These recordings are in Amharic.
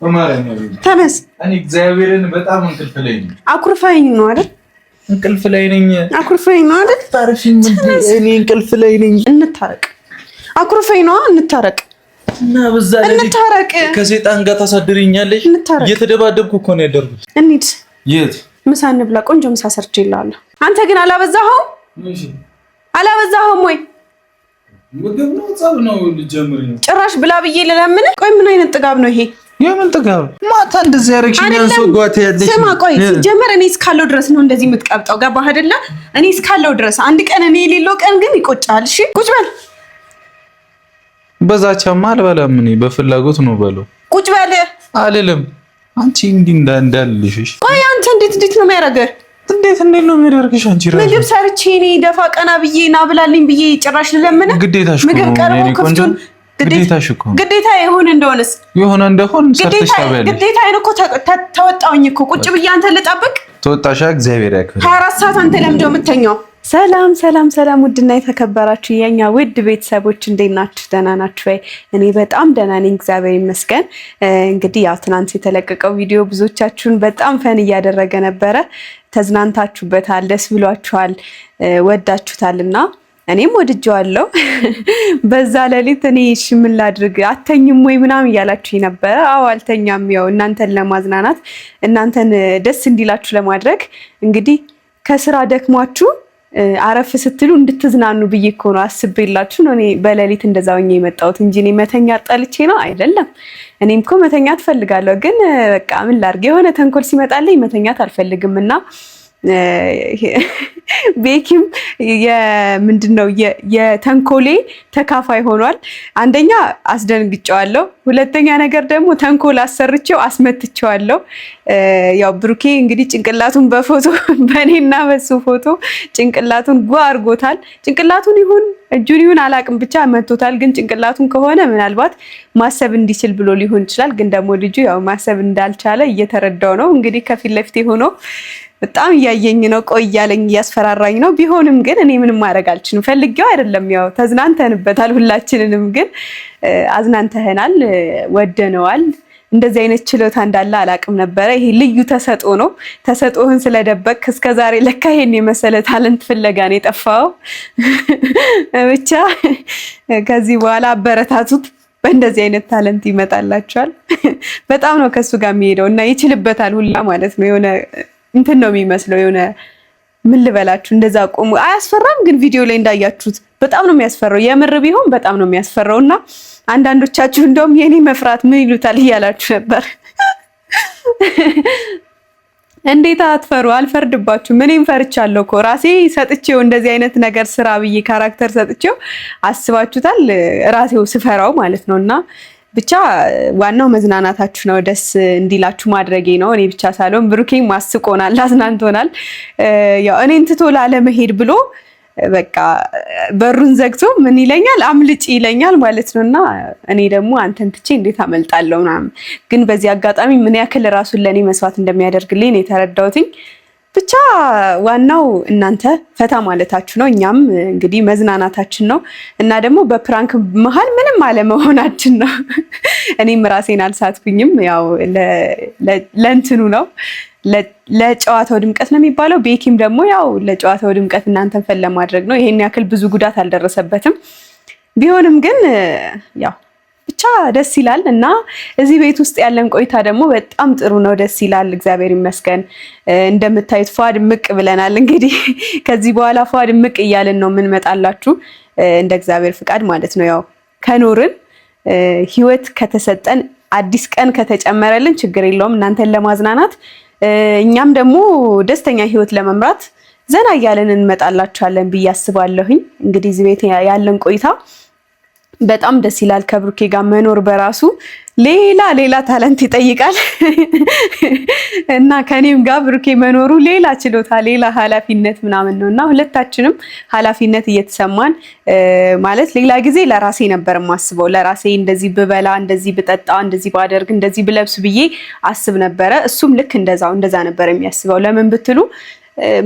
ተነስ። እኔ እግዚአብሔርን በጣም እንቅልፍ ላይ ነኝ። አኩርፈኝ ነው አይደል? እንቅልፍ ላይ ነኝ። አኩርፈኝ ነው አይደል? ታርፊኝ እንዴ? እኔ እንቅልፍ ላይ ነኝ። እንታረቅ። አኩርፈኝ ነው እንታረቅ። እና በዛ ላይ እንታረቅ። ከሰይጣን ጋር ታሳድሪኛለሽ። እየተደባደብኩ እኮ ነው ያደርኩት። እንሂድ። የት? ምሳ እንብላ። ቆንጆ ምሳ ሰርቼልሃለሁ። አንተ ግን አላበዛኸውም? እሺ አላበዛኸውም ወይ? ምግብ ነው ጸብ ነው ልጀምር ነው። ጭራሽ ብላ ብዬ ልለምን? ቆይ ምን አይነት ጥጋብ ነው ይሄ? የምን ጥጋብ? ማታ እንደዚህ ያረግሽኝ አንሶጓት ያለሽ። ስማ ቆይ ሲጀመር እኔ እስካለው ድረስ ነው እንደዚህ የምትቀብጠው። ገባህ አይደለ? እኔ እስካለው ድረስ አንድ ቀን እኔ የሌለው ቀን ግን ይቆጫል። እሺ ቁጭ በል። በዛቻማ አልበላም። እኔ በፍላጎት ነው በለው። ቁጭ በል አልልም። አንቺ እንዲህ እንዳልልሽ። ቆይ አንተ እንዴት ነው የሚያደርገህ? እንዴት ነው የሚያደርግሽ? አንቺ ራስሽ ምግብ ሰርቼ እኔ ደፋ ቀና ብዬ ና ብላልኝ ብዬ ጭራሽ ልለምን? ግዴታሽ ነው። ምግብ ቀርቦ ክፍቱን ግዴታሽ እኮ ግዴታ ይሁን እንደሆነስ ሰርተሽ ታበያለሽ። ግዴታ ይሁን እኮ ተወጣውኝ እኮ ቁጭ ብዬ አንተ ልጠብቅ። ተወጣሻ። እግዚአብሔር ያክብር። 24 ሰዓት አንተ ለምደው የምተኛው። ሰላም ውድና የተከበራችሁ የኛ ውድ ቤተሰቦች እንዴት ናችሁ? ደህና ናችሁ ወይ? እኔ በጣም ደህና ነኝ፣ እግዚአብሔር ይመስገን። እንግዲህ ያው ትናንት የተለቀቀው ቪዲዮ ብዙዎቻችሁን በጣም ፈን እያደረገ ነበረ። ተዝናንታችሁበታል፣ ደስ ብሏችኋል፣ ወዳችሁታልና እኔም ወድጄዋለሁ። በዛ ሌሊት እኔ እሺ ምን ላድርግ አተኝም ወይ ምናምን እያላችሁ ነበረ። አዎ አልተኛም። ያው እናንተን ለማዝናናት እናንተን ደስ እንዲላችሁ ለማድረግ እንግዲህ ከስራ ደክሟችሁ አረፍ ስትሉ እንድትዝናኑ ብዬ እኮ ነው አስቤላችሁ ነው እኔ በሌሊት እንደዛው የመጣሁት እንጂ እኔ መተኛት ጠልቼ ነው አይደለም። እኔም እኮ መተኛት ፈልጋለሁ፣ ግን በቃ ምን ላድርግ የሆነ ተንኮል ሲመጣልኝ መተኛት አልፈልግምና ቤኪም ምንድነው የተንኮሌ ተካፋይ ሆኗል። አንደኛ አስደንግጬዋለሁ፣ ሁለተኛ ነገር ደግሞ ተንኮል አሰርቼው አስመትቼዋለሁ። ያው ብሩኬ እንግዲህ ጭንቅላቱን በፎቶ በእኔና በሱ ፎቶ ጭንቅላቱን ጓ አድርጎታል። ጭንቅላቱን ይሁን እጁን ይሁን አላቅም፣ ብቻ መቶታል። ግን ጭንቅላቱን ከሆነ ምናልባት ማሰብ እንዲችል ብሎ ሊሆን ይችላል። ግን ደግሞ ልጁ ያው ማሰብ እንዳልቻለ እየተረዳው ነው። እንግዲህ ከፊት ለፊቴ ሆኖ በጣም እያየኝ ነው፣ ቆይ እያለኝ እያስፈራራኝ ነው። ቢሆንም ግን እኔ ምንም ማድረግ አልችልም። ፈልጌው አይደለም፣ ያው ተዝናንተንበታል። ሁላችንንም ግን አዝናንተህናል፣ ወደነዋል። እንደዚህ አይነት ችሎታ እንዳለ አላቅም ነበረ። ይሄ ልዩ ተሰጥኦ ነው። ተሰጥኦህን ስለደበቅ እስከዛሬ ለካ ይሄን የመሰለ ታለንት ፍለጋ ነው የጠፋው። ብቻ ከዚህ በኋላ አበረታቱት። በእንደዚህ አይነት ታለንት ይመጣላችኋል። በጣም ነው ከሱ ጋር የሚሄደው እና ይችልበታል ሁላ ማለት ነው። የሆነ እንትን ነው የሚመስለው። የሆነ ምን ልበላችሁ፣ እንደዛ ቆሙ። አያስፈራም? ግን ቪዲዮ ላይ እንዳያችሁት በጣም ነው የሚያስፈራው። የምር ቢሆን በጣም ነው የሚያስፈራው። እና አንዳንዶቻችሁ እንደውም የኔ መፍራት ምን ይሉታል እያላችሁ ነበር። እንዴት አትፈሩ? አልፈርድባችሁም። እኔም ፈርቻለሁ እኮ ራሴ ሰጥቼው እንደዚህ አይነት ነገር ስራ ብዬ ካራክተር ሰጥቼው አስባችሁታል? ራሴው ስፈራው ማለት ነውና ብቻ ዋናው መዝናናታችሁ ነው። ደስ እንዲላችሁ ማድረጌ ነው። እኔ ብቻ ሳልሆን ብሩኬም አስቆናል፣ አዝናንቶናል። ያው እኔን ትቶ ላለመሄድ ብሎ በቃ በሩን ዘግቶ ምን ይለኛል፣ አምልጭ ይለኛል ማለት ነውና እኔ ደግሞ አንተን ትቼ እንዴት አመልጣለሁ ምናምን። ግን በዚህ አጋጣሚ ምን ያክል ራሱን ለኔ መስዋዕት እንደሚያደርግልኝ ነው የተረዳሁትኝ። ብቻ ዋናው እናንተ ፈታ ማለታችሁ ነው። እኛም እንግዲህ መዝናናታችን ነው እና ደግሞ በፕራንክ መሀል ምንም አለመሆናችን ነው። እኔም ራሴን አልሳትኩኝም። ያው ለእንትኑ ነው ለጨዋታው ድምቀት ነው የሚባለው። ቤኪም ደግሞ ያው ለጨዋታው ድምቀት እናንተን ፈን ለማድረግ ነው። ይሄን ያክል ብዙ ጉዳት አልደረሰበትም። ቢሆንም ግን ያው ብቻ ደስ ይላል እና እዚህ ቤት ውስጥ ያለን ቆይታ ደግሞ በጣም ጥሩ ነው፣ ደስ ይላል። እግዚአብሔር ይመስገን። እንደምታዩት ፏ ድምቅ ብለናል። እንግዲህ ከዚህ በኋላ ፏ ድምቅ እያልን ነው የምንመጣላችሁ እንደ እግዚአብሔር ፍቃድ ማለት ነው። ያው ከኖርን ህይወት ከተሰጠን አዲስ ቀን ከተጨመረልን ችግር የለውም እናንተን ለማዝናናት እኛም ደግሞ ደስተኛ ህይወት ለመምራት ዘና እያልን እንመጣላችኋለን ብዬ አስባለሁኝ። እንግዲህ እዚህ ቤት ያለን ቆይታ በጣም ደስ ይላል። ከብሩኬ ጋር መኖር በራሱ ሌላ ታለንት ይጠይቃል እና ከኔም ጋር ብሩኬ መኖሩ ሌላ ችሎታ፣ ሌላ ኃላፊነት ምናምን ነውና ሁለታችንም ኃላፊነት እየተሰማን ማለት ሌላ ጊዜ ለራሴ ነበር የማስበው። ለራሴ እንደዚህ ብበላ፣ እንደዚህ ብጠጣ፣ እንደዚህ ባደርግ፣ እንደዚህ ብለብስ ብዬ አስብ ነበረ። እሱም ልክ እንደዛ ነበር የሚያስበው። ለምን ብትሉ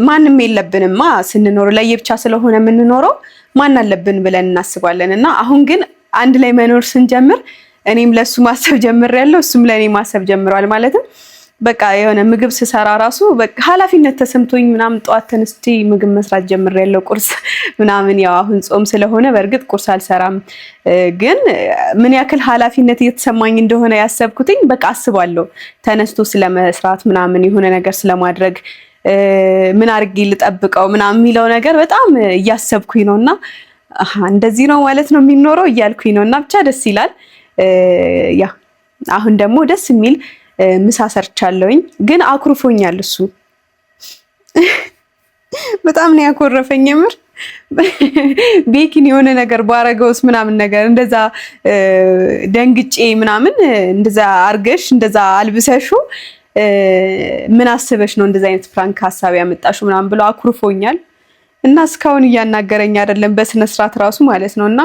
ማንም የለብንማ ስንኖር ለየብቻ ስለሆነ የምንኖረው ማን አለብን ብለን እናስባለን። እና አሁን ግን አንድ ላይ መኖር ስንጀምር እኔም ለሱ ማሰብ ጀምሬያለሁ፣ እሱም ለኔ ማሰብ ጀምሯል። ማለትም በቃ የሆነ ምግብ ስሰራ ራሱ በቃ ኃላፊነት ተሰምቶኝ ምናምን ጠዋት ተነስቼ ምግብ መስራት ጀምሬያለሁ። ቁርስ ምናምን ያው አሁን ጾም ስለሆነ በእርግጥ ቁርስ አልሰራም፣ ግን ምን ያክል ኃላፊነት እየተሰማኝ እንደሆነ ያሰብኩትኝ በቃ አስባለሁ። ተነስቶ ስለመስራት ምናምን የሆነ ነገር ስለማድረግ ምን አድርጌ ልጠብቀው ምናምን የሚለው ነገር በጣም እያሰብኩኝ ነውና እንደዚህ ነው ማለት ነው የሚኖረው እያልኩኝ ነውና ብቻ ደስ ይላል። ያ አሁን ደግሞ ደስ የሚል ምሳ ሰርቻለሁኝ፣ ግን አኩርፎኛል እሱ በጣም ነው ያኮረፈኝ። የምር ቤኪን የሆነ ነገር ባረገውስ ምናምን ነገር እንደዛ ደንግጬ ምናምን እንደዛ አርገሽ እንደዛ አልብሰሹ ምን አስበሽ ነው እንደዛ አይነት ፍራንክ ሐሳብ ያመጣሽው ምናምን ብሎ አኩርፎኛል። እና እስካሁን እያናገረኝ አይደለም በስነ ስርዓት ራሱ ማለት ነውና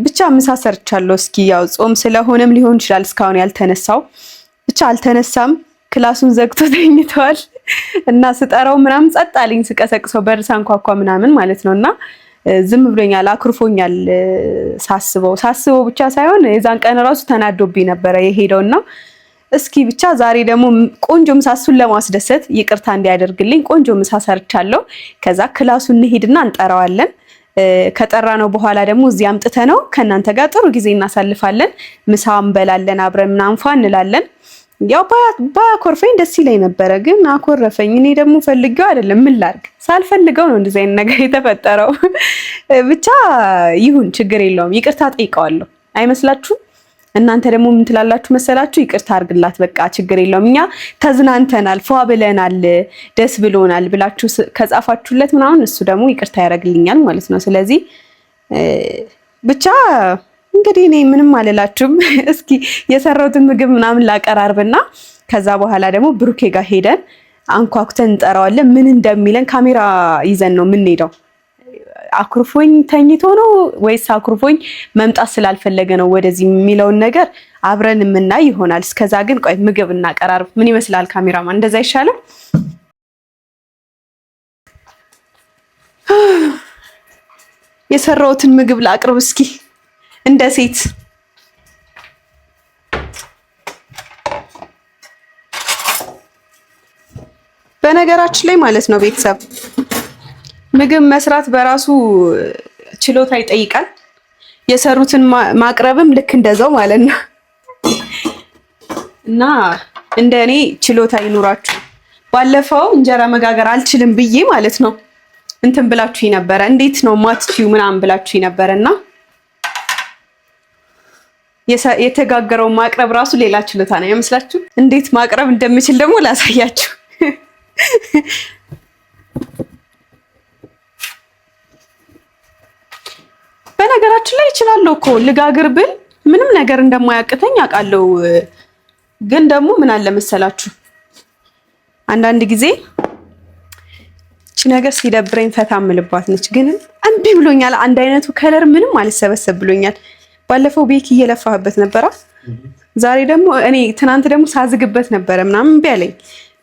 ብቻ ምሳ ሰርቻለሁ። እስኪ ያው ጾም ስለሆነም ሊሆን ይችላል እስካሁን ያልተነሳው። ብቻ አልተነሳም፣ ክላሱን ዘግቶ ተኝቷል። እና ስጠራው ምናምን ጸጥ አለኝ፣ ስቀሰቅሰው በር ሳንኳኳ ምናምን ማለት ነውና ዝም ብሎኛል፣ አኩርፎኛል። ሳስበው ብቻ ሳይሆን የዛን ቀን ራሱ ተናዶብኝ ነበረ የሄደውና እስኪ ብቻ ዛሬ ደግሞ ቆንጆ ምሳ እሱን ለማስደሰት ይቅርታ እንዲያደርግልኝ ቆንጆ ምሳ ሰርቻለሁ። ከዛ ክላሱን እንሂድና እንጠራዋለን። ከጠራ ነው በኋላ ደግሞ እዚህ አምጥተ ነው ከእናንተ ጋር ጥሩ ጊዜ እናሳልፋለን። ምሳ እንበላለን፣ አብረን ምናምን ፏ እንላለን። ያው ባያኮርፈኝ ደስ ይለኝ ነበረ፣ ግን አኮረፈኝ። እኔ ደግሞ ፈልጌው አይደለም፣ ምን ላድርግ፣ ሳልፈልገው ነው እንደዚህ አይነት ነገር የተፈጠረው። ብቻ ይሁን፣ ችግር የለውም። ይቅርታ ጠይቀዋለሁ አይመስላችሁም? እናንተ ደግሞ ምን ትላላችሁ መሰላችሁ? ይቅርታ አድርግላት፣ በቃ ችግር የለውም፣ እኛ ተዝናንተናል፣ ፏ ብለናል፣ ደስ ብሎናል ብላችሁ ከጻፋችሁለት ምናምን እሱ ደግሞ ይቅርታ ያደርግልኛል ማለት ነው። ስለዚህ ብቻ እንግዲህ እኔ ምንም አልላችሁም። እስኪ የሰራሁትን ምግብ ምናምን ላቀራርብና ከዛ በኋላ ደግሞ ብሩኬ ጋር ሄደን አንኳኩተን እንጠራዋለን። ምን እንደሚለን ካሜራ ይዘን ነው የምንሄደው። አኩርፎኝ ተኝቶ ነው ወይስ አኩርፎኝ መምጣት ስላልፈለገ ነው ወደዚህ የሚለውን ነገር አብረን የምናይ ይሆናል። እስከዛ ግን ቆይ ምግብ እናቀራርብ። ምን ይመስላል ካሜራማን? እንደዛ ይሻላል። የሰራሁትን ምግብ ላቅርብ እስኪ እንደ ሴት። በነገራችን ላይ ማለት ነው ቤተሰብ ምግብ መስራት በራሱ ችሎታ ይጠይቃል። የሰሩትን ማቅረብም ልክ እንደዛው ማለት ነው። እና እንደኔ ችሎታ ይኑራችሁ። ባለፈው እንጀራ መጋገር አልችልም ብዬ ማለት ነው እንትን ብላችሁኝ ነበረ። እንዴት ነው ማትችይው ምናምን ብላችሁኝ ነበረና የተጋገረው ማቅረብ ራሱ ሌላ ችሎታ ነው አይመስላችሁ? እንዴት ማቅረብ እንደምችል ደግሞ ላሳያችሁ። በነገራችን ላይ እችላለሁ እኮ ልጋግር ብል ምንም ነገር እንደማያቅተኝ አውቃለሁ። ግን ደግሞ ምን አለ መሰላችሁ አንዳንድ ጊዜ እቺ ነገር ሲደብረኝ ፈታ ምልባት ነች። ግን እምቢ ብሎኛል። አንድ አይነቱ ከለር ምንም አልሰበሰብ ብሎኛል። ባለፈው ቤክ እየለፋህበት ነበራ። ዛሬ ደግሞ እኔ ትናንት ደግሞ ሳዝግበት ነበረ ምናምን እምቢ አለኝ።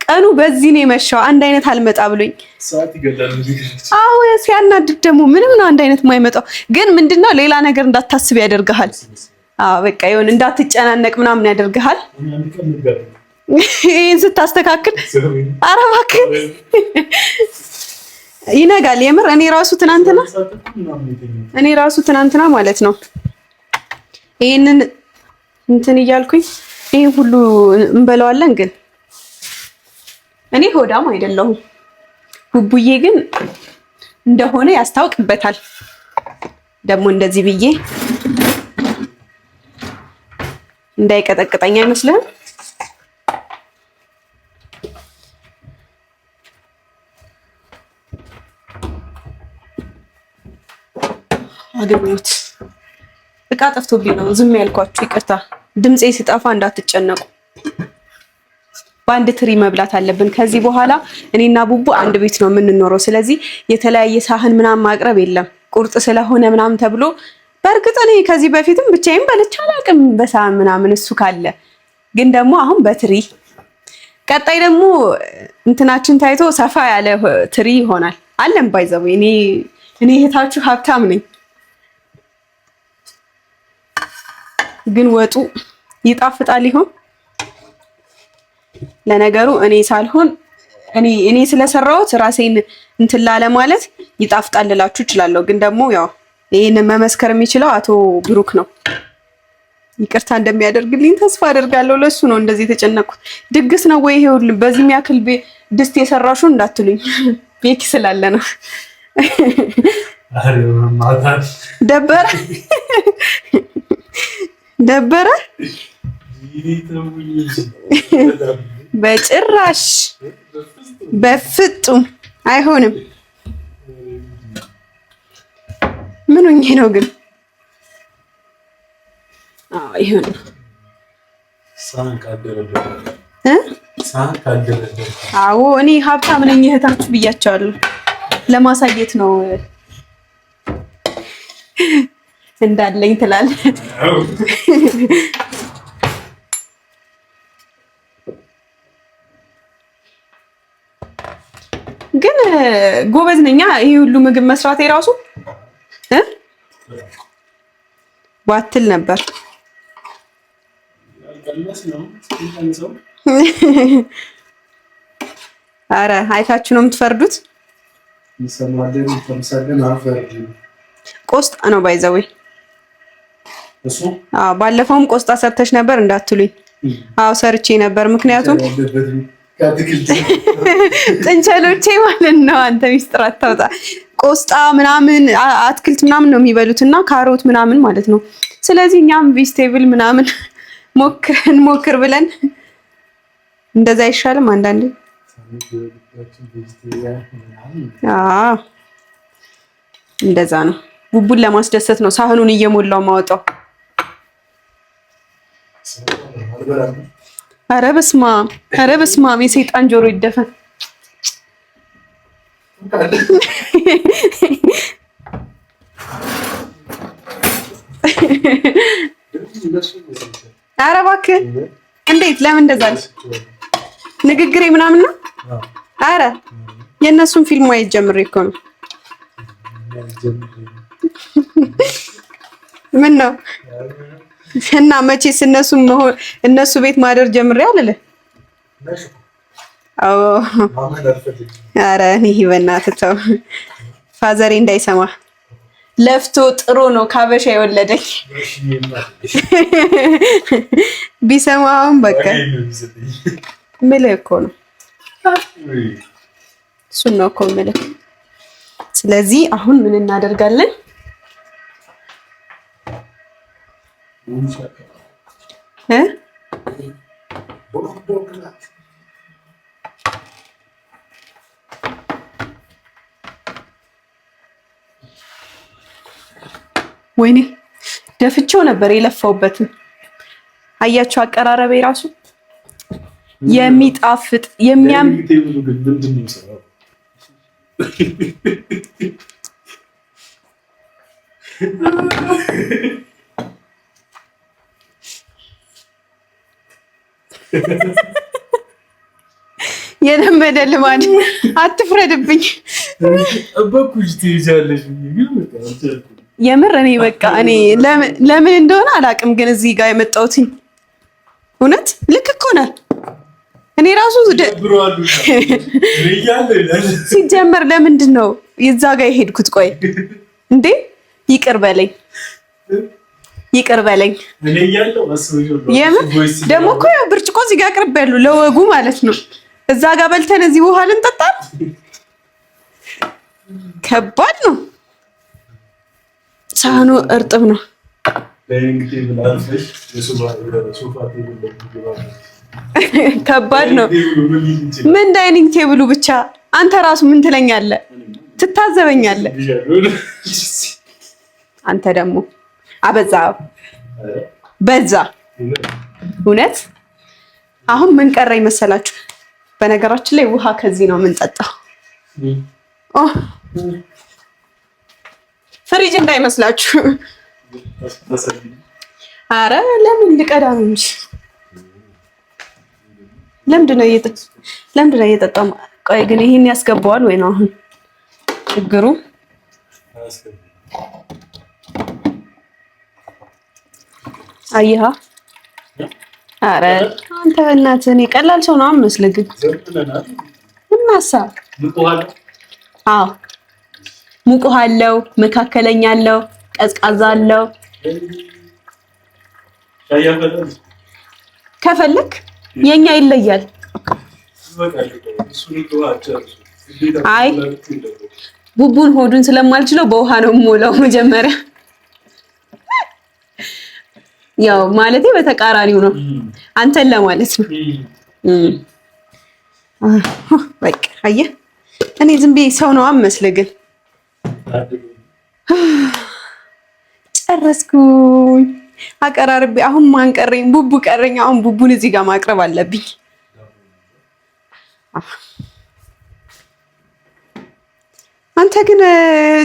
ቀኑ በዚህ ነው የመሻው። አንድ አይነት አልመጣ ብሎኝ ሰዓት ይገላል እንጂ አዎ ሲያናድድ ደግሞ ምንም ነው አንድ አይነት የማይመጣው። ግን ምንድነው ሌላ ነገር እንዳታስብ ያደርግሃል። አዎ በቃ ይሁን እንዳትጨናነቅ ምናምን ያደርግሃል። ይሄን ስታስተካክል ኧረ እባክህ ይነጋል። የምር እኔ ራሱ ትናንትና ማለት ነው ይሄንን እንትን እያልኩኝ ይሄን ሁሉ እንበለዋለን። ግን እኔ ሆዳም አይደለሁም። ቡቡዬ ግን እንደሆነ ያስታውቅበታል። ደግሞ እንደዚህ ብዬ እንዳይቀጠቅጠኝ አይመስልህም? አግብሩት። እቃ ጠፍቶብኝ ነው ዝም ያልኳችሁ፣ ይቅርታ። ድምጼ ሲጠፋ እንዳትጨነቁ። በአንድ ትሪ መብላት አለብን ከዚህ በኋላ። እኔና ቡቡ አንድ ቤት ነው የምንኖረው። ስለዚህ የተለያየ ሳህን ምናምን ማቅረብ የለም። ቁርጥ ስለሆነ ምናምን ተብሎ በእርግጥ እኔ ከዚህ በፊትም ብቻዬን በልቼ አላውቅም በሳህን ምናምን፣ እሱ ካለ ግን ደግሞ አሁን በትሪ። ቀጣይ ደግሞ እንትናችን ታይቶ ሰፋ ያለ ትሪ ይሆናል። አለም ባይዘው እኔ እህታችሁ ሀብታም ነኝ። ግን ወጡ ይጣፍጣል ይሆን? ለነገሩ እኔ ሳልሆን እኔ ስለሰራሁት ራሴን እንትን ላለ ማለት ይጣፍጣል ልላችሁ እችላለሁ። ግን ደግሞ ያው ይሄንን መመስከር የሚችለው አቶ ብሩክ ነው። ይቅርታ እንደሚያደርግልኝ ተስፋ አደርጋለሁ። ለሱ ነው እንደዚህ የተጨነቅኩት። ድግስ ነው ወይ ይሄ ሁሉ በዚህ የሚያክል ድስት የሰራሹ እንዳትሉኝ፣ ቤኪ ስላለ ነው። ደበረ ደበረ በጭራሽ በፍጹም አይሆንም። ምን ሆኜ ነው ግን? ይሁን አዎ እኔ ሀብታም ነኝ እህታችሁ ብያቸዋለሁ። ለማሳየት ነው እንዳለኝ ትላለህ። ግን ጎበዝ ነኛ ይሄ ሁሉ ምግብ መስራት የራሱ ባትል ነበር። አረ አይታችሁ ነው የምትፈርዱት። ቆስጣ ነው ባይዘው። ባለፈውም ቆስጣ ሰርተሽ ነበር እንዳትሉኝ። አዎ ሰርቼ ነበር። ምክንያቱም ጥንቸሎቼ ማለት ነው። አንተ ሚስጥር አታውጣ። ቆስጣ ምናምን አትክልት ምናምን ነው የሚበሉት እና ካሮት ምናምን ማለት ነው። ስለዚህ እኛም ቬጅቴብል ምናምን ሞክር ብለን እንደዛ አይሻልም? አንዳንዴ እንደዛ ነው። ቡቡን ለማስደሰት ነው ሳህኑን እየሞላው ማወጣው። ኧረ በስመ አብ የሰይጣን ጆሮ ይደፈን። ኧረ እባክህ እንዴት? ለምን እንደዛ አለች? ንግግሬ ምናምን ነው። ኧረ የእነሱን ፊልም ማየት ጀምሬ እኮ ነው። ምን ነው እና መቼስ እነሱ ቤት ማደር ጀምሬ አልልህ። አዎ ኧረ እኔ በእናትህ ተው፣ ፋዘሬ እንዳይሰማ። ለፍቶ ጥሮ ነው ካበሻ የወለደኝ። ቢሰማውም በቃ ምልህ እኮ ነው፣ እሱን ነው እኮ ምልህ። ስለዚህ አሁን ምን እናደርጋለን? ወይኔ ደፍቼው ነበር የለፋውበትን። አያችሁ አቀራረቤ ራሱ የሚጣፍጥ የለመደ ልማድ። አትፍረድብኝ። የምር እኔ በቃ ለምን እንደሆነ አላውቅም፣ ግን እዚህ ጋር የመጣሁት እውነት ልክ እኮ ነህ። እኔ ራሱ ሲጀመር ለምንድን ነው የዛ ጋር የሄድኩት? ቆይ እንዴ ይቅር በለኝ። የምር ደግሞ እኮ ብርጭቆ እዚህ ጋር አቅርቤያለሁ ለወጉ ማለት ነው። እዛ ጋር በልተን እዚህ ውሃ ልንጠጣ ከባድ ነው። ሳህኑ እርጥብ ነው። ከባድ ነው። ምን ዳይኒንግ ቴብሉ ብቻ። አንተ ራሱ ምን ትለኛለህ? ትታዘበኛለህ። አንተ ደግሞ በዛ እውነት። አሁን ምን ቀረኝ መሰላችሁ? በነገራችን ላይ ውሃ ከዚህ ነው የምንጠጣው። ፍሪጅ እንዳይመስላችሁ። አረ ለምን ልቀዳ ነው እንጂ። ለምንድን ነው እየጠጣው? ቆይ ግን ይሄን ያስገባዋል ወይ ነው አሁን ችግሩ? አየሃ። ኧረ አንተ በእናትህ እኔ ቀላል ሰው ነው አመስልግ እናሳ። አዎ ሙቅ ውሃ አለው፣ መካከለኛ አለው፣ ቀዝቃዛ አለው። ከፈለክ የኛ ይለያል። አይ ቡቡን ሆዱን ስለማልችለው በውሃ ነው የምሞላው መጀመሪያ። ያው ማለቴ በተቃራኒው ነው አንተን ለማለት ነው። በቃ አየህ እኔ ዝም ብዬ ሰው ነው አመስልግን። ጨረስኩኝ አቀራርቤ። አሁን ማን ቀረኝ? ቡቡ ቀረኝ። አሁን ቡቡን እዚህ ጋር ማቅረብ አለብኝ። አንተ ግን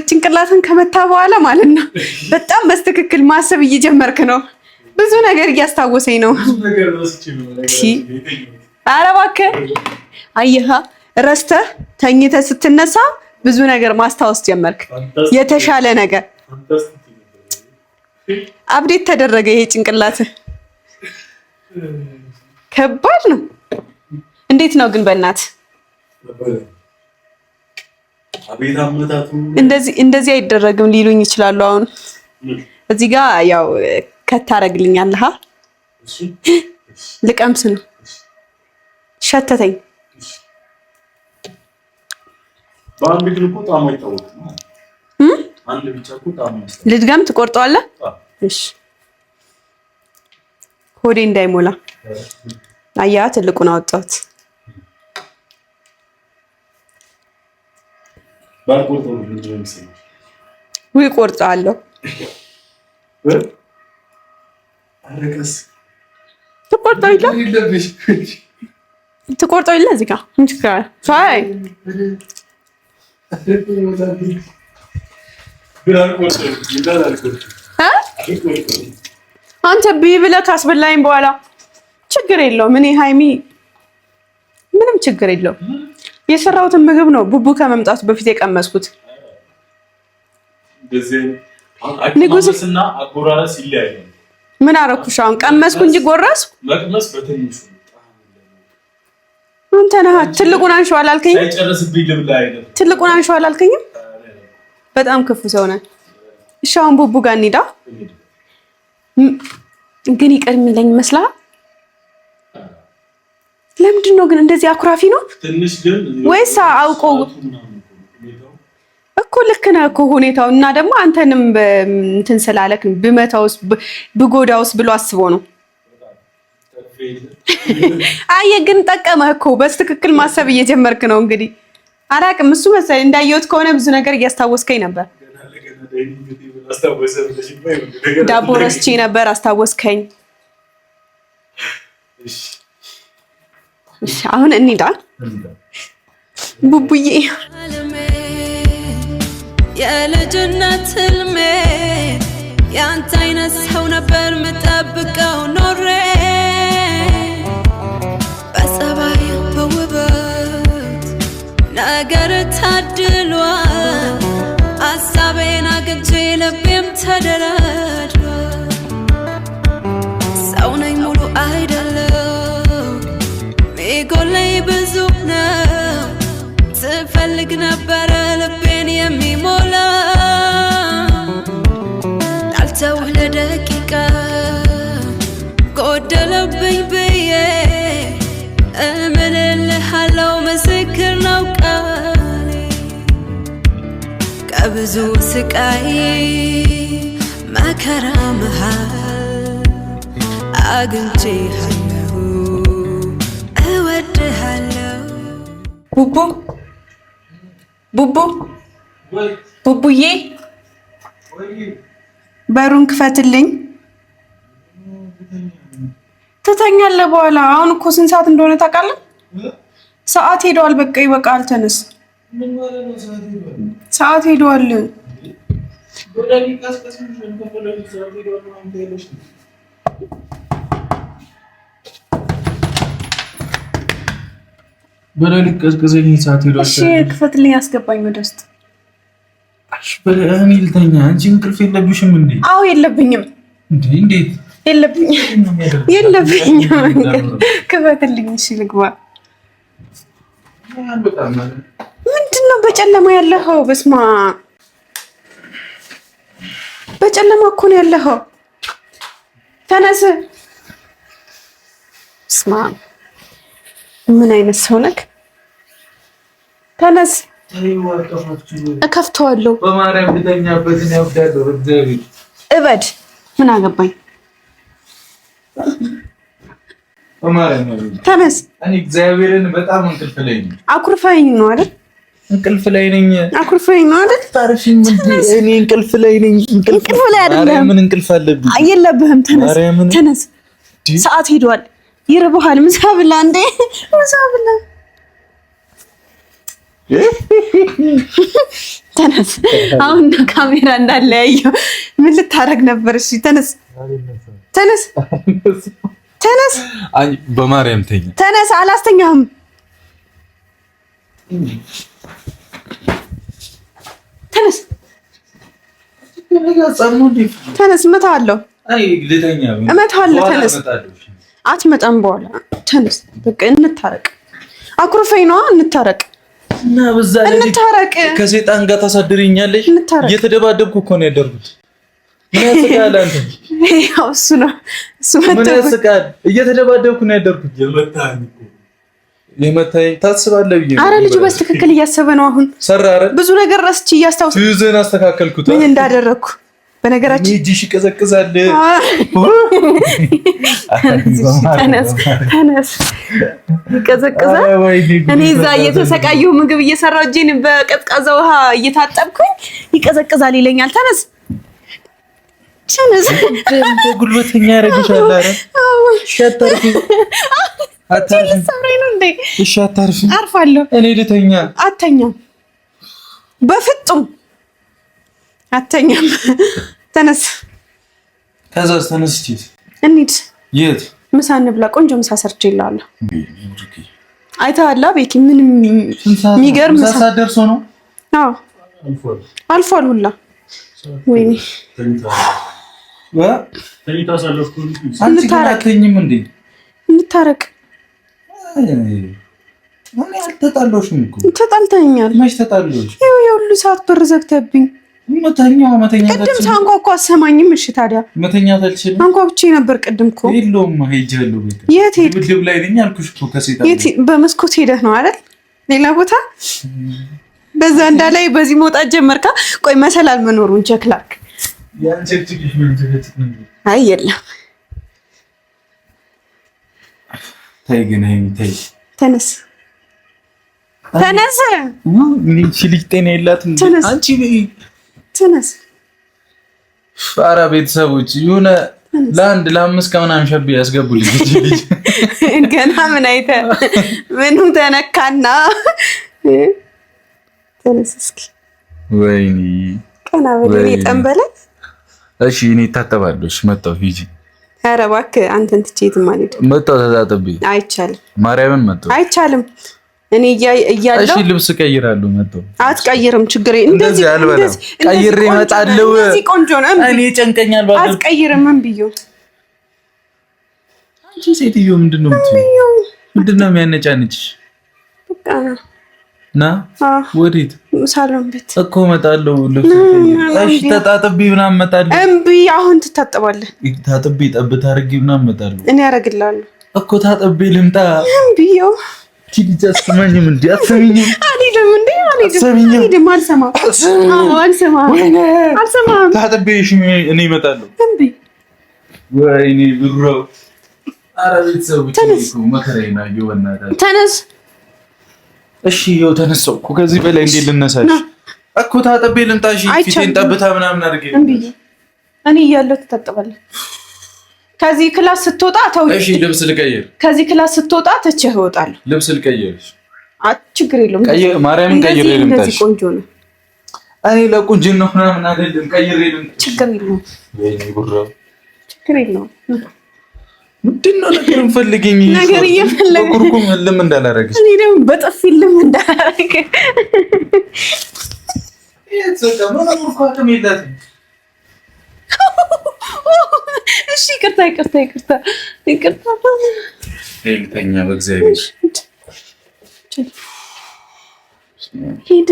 ጭንቅላትን ከመታ በኋላ ማለት ነው በጣም በስትክክል ማሰብ እየጀመርክ ነው። ብዙ ነገር እያስታወሰኝ ነው። ኧረ እባክህ አየሃ፣ ረስተህ ተኝተህ ስትነሳ ብዙ ነገር ማስታወስ ጀመርክ። የተሻለ ነገር አብዴት ተደረገ። ይሄ ጭንቅላትህ ከባድ ነው። እንዴት ነው ግን በእናትህ እንደዚህ አይደረግም ሊሉኝ ይችላሉ። አሁን እዚህ ጋር ያው ከታረግልኛለህ። ልቀምስ ነው ሸተተኝ። በአንድ ግን እኮ ጣሙ አይታወቅም። አንድ ብቻ እኮ ጣሙ ነው። ልድገም? ትቆርጠዋለህ? እሺ ሆዴ እንዳይሞላ አያ ትልቁን አወጣሁት። ባልቆርጠው ምን ይመስላል? ወይ ቆርጠዋለሁ። አረቀስ ትቆርጠው ይላ እዚህ ጋር እንጂ ሳይ አንተ ብለህ ካስበላኝ በኋላ ችግር የለውም። እኔ ሃይሚ ምንም ችግር የለውም። የሰራሁትን ምግብ ነው ቡቡ ከመምጣቱ በፊት የቀመስኩት። ንጉስና አጎራረስ ይለያያል። ምን አረኩሽ? አሁን ቀመስኩ እንጂ ጎረስኩ። መቅመስ በትንሹ አንተ ነህ ትልቁን አንሺው አላልከኝም? ሳይጨርስብኝ ልብላ አይደል? ትልቁን አንሺው አላልከኝም? በጣም ክፉ ሰው ነህ። እሺ አሁን ቡቡ ጋር እንሂዳ። ግን ይቅር የሚለኝ ይመስልሃል? ለምንድን ነው ግን እንደዚህ አኩራፊ ነው? ትንሽ ግን ወይስ አውቆ እኮ ልክ ነህ እኮ ሁኔታው። እና ደግሞ አንተንም እንትን ስላለክ ብመታውስ ብጎዳውስ ብሎ አስቦ ነው። አየህ ግን ጠቀመህ እኮ። በትክክል ማሰብ እየጀመርክ ነው። እንግዲህ አላቅም። እሱ መሰለኝ እንዳየሁት ከሆነ ብዙ ነገር እያስታወስከኝ ነበር። ዳቦ ረስቼ ነበር፣ አስታወስከኝ። አሁን እንሂዳ ቡቡዬ። የልጅነት ህልሜ ያንተ አይነት ሰው ነበር ምጠብቀው ኖሬ፣ በጸባይ በውበት ነገር ታድሏል። ሀሳቤን አግኝቼ ልቤም ተደላድሏል። ሰው ነኝ ሙሉ አይደለም ሚጎለኝ ብዙ ነው። ስፈልግ ነበረ ልቤን የሚሞላ ላልተውህ ለደቂቃ ጎደለብኝ ብዬ እምልልሃለው ምስክር ነው ቃሌ። ከብዙ ስቃይ መከራ መሃል አግኝቼሃለሁ እወድሃለሁ። ቡቡ ቡቡ ቡቡዬ በሩን ክፈትልኝ። ትተኛለህ በኋላ። አሁን እኮ ስንት ሰዓት እንደሆነ ታውቃለህ? ሰዓት ሄደዋል። በቃ ይበቃል። ተነስ። ሰዓት ሄደዋል። በሌሊት ቀዝቅዘኝ ሰዓት ሄዷል። እሺ ክፈትልኝ፣ አስገባኝ ወደ ውስጥ። እሺ በእኔ ልተኛ። አንቺ እንቅልፍ የለብሽም እንዴ? አዎ የለብኝም። እንዴ እንዴት? የለብኝም። ክፈትልኝ። እሺ ልግባ። ምንድን ነው በጨለማ ያለኸው? በስማ በጨለማ እኮ ነው ያለኸው። ተነስ። ስማ ምን አይነት ሰው ነህ? ተነስ። እከፍተዋለሁ። በማርያም ልተኛበትን ያውዳለሁ። እግዚአብሔር እበድ። ምን አገባኝ? በማርያም ተነስ። እኔ እግዚአብሔርን በጣም እንቅልፍ ላይ ነኝ። አኩርፈኝ ነው አይደል? እንቅልፍ ላይ ነኝ። አኩርፈኝ ነው አይደል? ታርፊኝ እንዴ? እኔ እንቅልፍ ላይ ነኝ። እንቅልፍ ላይ አይደለም። ምን እንቅልፍ አለብኝ? የለብህም። ተነስ፣ ተነስ። ሰዓት ሄዷል። ይርብሃል። ምሳ ብላ እንዴ! ምሳ ብላ። ተነስ። አሁን ካሜራ እንዳለ ያየው ምን ልታረግ ነበር? እሺ ተነስ፣ ተነስ፣ ተነስ። አይ በማርያም ተኝ። ተነስ። አላስተኛህም። ተነስ፣ ተነስ። እመታለሁ። አይ ልተኛ። እመታለሁ። ተነስ። አትመጣም በኋላ። ተነስ። በቃ እንታረቅ። አኩርፈኝ ነዋ። እንታረቅ እና በዛ ላይ እንታረቅ። ከሰይጣን ጋር ታሳድሪኛለሽ። እየተደባደብኩ እኮ ነው ያደርኩት። ምን ያስቃል አንተ? ያው እሱ ነው እሱ ምን ያስቃል? እየተደባደብኩ ነው ያደርኩት። የመታኝ ታስባለህ ብዬ ነው። አረ ልጁ በትክክል እያሰበ ነው አሁን። ሰራ። አረ ብዙ ነገር ረስቼ እያስታውስ ፊውዝን አስተካከልኩት። ምን እንዳደረግኩ በነገራችን እጅሽ ይቀዘቅዛል። ተነስ፣ ተነስ። ይቀዘቅዛል። እኔ እዛ እየተሰቃየሁ ምግብ እየሰራሁ እጄን በቀዝቃዛ ውሃ እየታጠብኩኝ ይቀዘቅዛል ይለኛል። ተነስ፣ ተነስ። ጉልበተኛ ያደርግሻል። አረ ሸታርፊ አታርፊ። ሰምሬ ነው እንዴ? እሺ አታርፊ። አርፋለሁ። እኔ ልተኛ። አተኛም፣ በፍጹም አተኛም። ተነስ። ከዛስ ተነስቺ እንሂድ። የት? ምሳ እንብላ። ቆንጆ ምሳ ሰርቼልሃለሁ። አይተሃል ቤኪ? ምንም የሚገርም ምሳ ደርሶ ነው። አዎ አልፏል ሁላ። ወይኔ እንታረቅኝም እንዴ? እንታረቅ። እኔ አልተጣላሁሽም እኮ። ተጣልተኛል። መች ተጣላሁሽ? ይኸው የሁሉ ሰዓት በር ዘግተብኝ። መተኛት ቅድም ሳንኳኳ አሰማኝም። እሺ ታዲያ መተኛት አልችልም። አንኳኩቼ ነበር ቅድም እኮ። የለውም ሄጃለሁ። ቤት የት ሄድክ? ድብድብ ላይ ነኝ አልኩሽ እኮ ከሴጣን። የት? በመስኮት ሄደህ ነው አይደል? ሌላ ቦታ በዛ እንዳላይ በዚህ መውጣት ጀመርካ። ቆይ መሰላል መኖሩን ቼክ ላድርግ። ያንቺ ምን ትገጭ ነው? አይ የለም። ተይ ግን ተይ። ተነስ፣ ተነስ። ምን ልጅ ጤና የላትም አንቺ። ተነስ። ፋራ ቤተሰቦች የሆነ ለአንድ ለአምስት ከምናምን ሸብ ያስገቡልኝ ልጅ ገና ምን አይተህ ምኑ ተነካና? ተነስ እስኪ። ወይኔ ቀና በለኝ ጠንበለ። እሺ እኔ እታጠባለሁ። እሺ መጣሁ። ሂጂ። ኧረ እባክህ አንተን ትቼ የትም አልሄድም። መጣሁ። ተጣጥቤ። አይቻልም። ማርያምን መጣሁ። አይቻልም። እኔ እያለሁ እሺ ልብስ ቀይራለሁ። መጣሁ። አትቀይርም። ችግር እንደዚህ አልበላም። ቀይሬ እመጣለሁ። እዚህ ቆንጆ ነው። እኔ ጨንቀኛል። ባለ አትቀይርም። ምን ብዬው? አንቺ ሴትዮ ምንድነው የምትይው? ምንድነው የሚያነጫንጭሽ? በቃ ና ወዴት? ሳሎን ቤት እኮ እመጣለሁ። ልብስ እሺ ተጣጥቤ ምናምን እመጣለሁ። እምቢ። አሁን ትታጠባለህ። ታጥቤ ጠብታ አድርጌ ምናምን እመጣለሁ። እኔ አደርግልሃለሁ እኮ ታጥቤ ልምጣ። እምቢው። ቲዲጃ አትሰማኝም እንዴ? አትሰሚኝም? አልሄድም እንዴ? አልሄድም። አልሰማም። አልሰማም። አልሰማም። ታጥቤ እሺ እኔ እመጣለሁ። እምቢ። ወይኔ ብሮ። ኧረ ቤተሰቦች እኮ መከራዬን አየሁ። በእናትህ ተነስ። እሺ ይኸው ተነሳሁ እኮ። ከዚህ በላይ እንዴት ልነሳሽ? እኮ ታጥቤ ልምጣ። እሺ ፊቴን ጠብታ ምናምን አድርጌ። እምቢ። እኔ እያለሁ ትታጠባለህ። ከዚህ ክላስ ስትወጣ ተው። እሺ ልብስ ልቀይር። ከዚህ ክላስ ስትወጣ ትቼህ እወጣለሁ። ልብስ ልቀይር። ችግር የለውም። ቀይር። ማርያምን ቀይሬ ልምጣ። እንደዚህ ቆንጆ ነው። እኔ ለቁንጅና ነው ምናምን አይደለም። ቀይሬ ልምጣ። ችግር የለውም። ወይኔ ጉራ። ችግር የለውም። ምንድነው ነገር እንፈልገኝ? ነገር እየፈለገ በኩርኩም ልም እንዳላረግሽ። እኔ ደግሞ በጥፊ ልም እንዳላረግ። የተሰቀመ ነው እኮ አቅም የላትም። እሺ ይቅርታ። ልተኛ በእግዚአብሔር ሂድ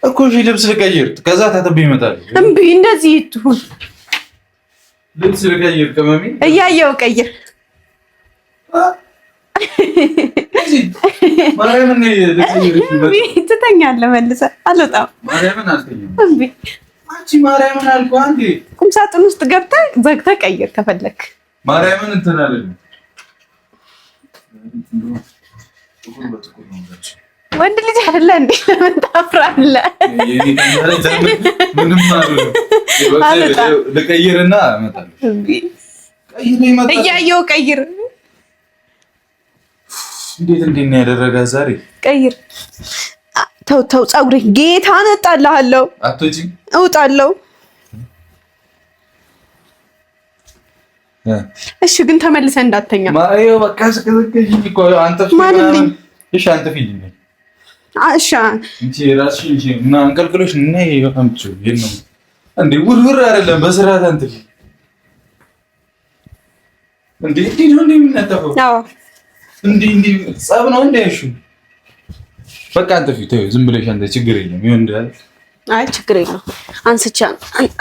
እኮ ልብስ ልቀይር፣ ከዛ ታጥቤ ይመጣል። እምቢ እንደዚህ ይሁን። ልብስ ልቀይር ቅመሜ እያየው ቀይር። ማርያምን ትተኛለህ መልሰህ። አልወጣም። ማርያምን አልተኛም። እምቢ አንቺ ማርያምን አልኩህ። አንዴ ቁም ሳጥን ውስጥ ገብተህ ዘግተህ ቀይር ከፈለክ። ማርያምን እንትን አለኝ። ወንድ ልጅ አይደለ እንዴ? ለምን ታፍራለህ? ምንም ልቀይርና እመጣለሁ። እያየሁ ቀይር። እንዴት ነው ያደረጋት ዛሬ? ቀይር። ተው ፀጉሬ ጌታን እጣልሃለሁ። አትወጪም? እውጣለሁ። እሺ ግን ተመልሰህ እንዳተኛ። ማሪዮ በቃ ስከዘከኝ እኮ አንተ ማንልኝ? እሺ አንተ ፊልም እሺ እንጂ ራስሽ እንጂ እና አንቀልቅሎሽ ነይ ይወጣምጭ ይሄን እንዴ ውርውር አይደለም በስርዓት አንተ እንዴ ነው እንደምናጠፈው? አዎ እንዴ ጸብ ነው እንዴ? እሺ በቃ አንተ ፊት ዝም ብለሽ አንተ ችግር የለም ይሁን እንዳል። አይ ችግር የለም አንስቻ